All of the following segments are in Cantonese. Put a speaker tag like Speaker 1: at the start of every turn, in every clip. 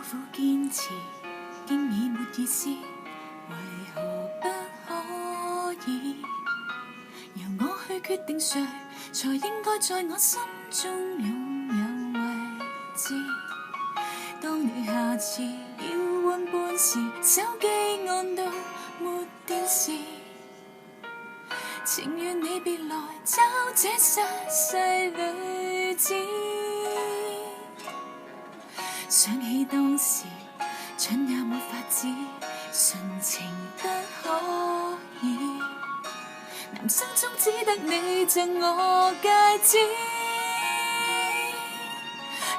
Speaker 1: 苦堅持，經已沒意思，為何不可以由我去決定誰才應該在我心中擁有位置？當你下次要換伴時，手機按到沒電視，情願你別來找這失勢女子。想起當時蠢也沒法子，純情不可以，男生中只得你贈我戒指。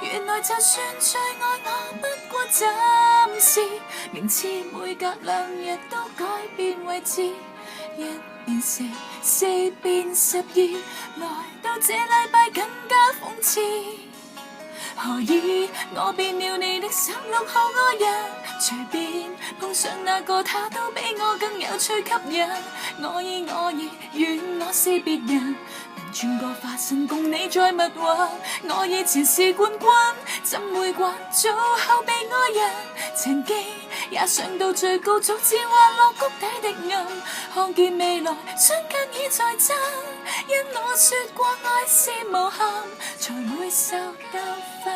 Speaker 1: 原來就算最愛我，不過暫時，名次每隔2日都改變位置，1變4，4變12，來到這禮拜更加諷刺。何以我變了你的16號愛人？隨便碰上那個他都比我更有趣吸引。我以願我是別人，能轉個化身共你再蜜運。我以前是冠軍，怎會慣做後備愛人？曾經也上到最高，早知滑落谷底的暗，看見未來瞬間已在爭。因我說過愛是無憾，才會受教訓。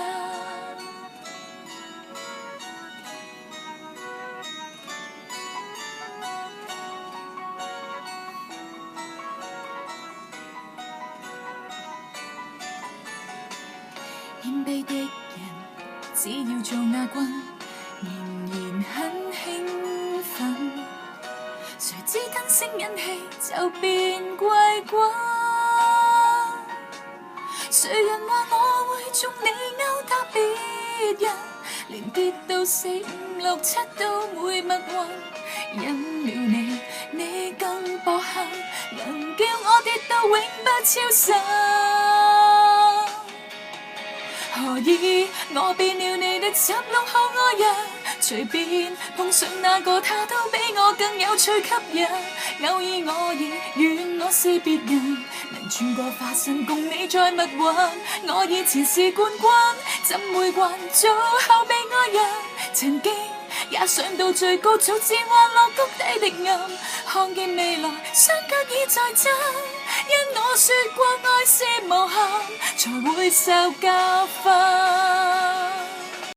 Speaker 1: 謙卑的人只要做亞軍，仍然很興奮。誰知燈聲引起就變季軍。誰人話我會中你勾搭別人，連跌到4、5、6、7都會蜜運。因了你更薄幸，能叫我跌到永不超生。何以我變了你的16號愛人？隨便碰上那個他都比我更有趣吸引。偶爾我亦願我是別人，能轉個化身共你再蜜運。我以前是冠軍，怎會慣做後備愛人？曾經也上到最高，早知滑落谷底的暗，看見未來雙腳已在爭。因我說過愛是無憾，才會受教訓。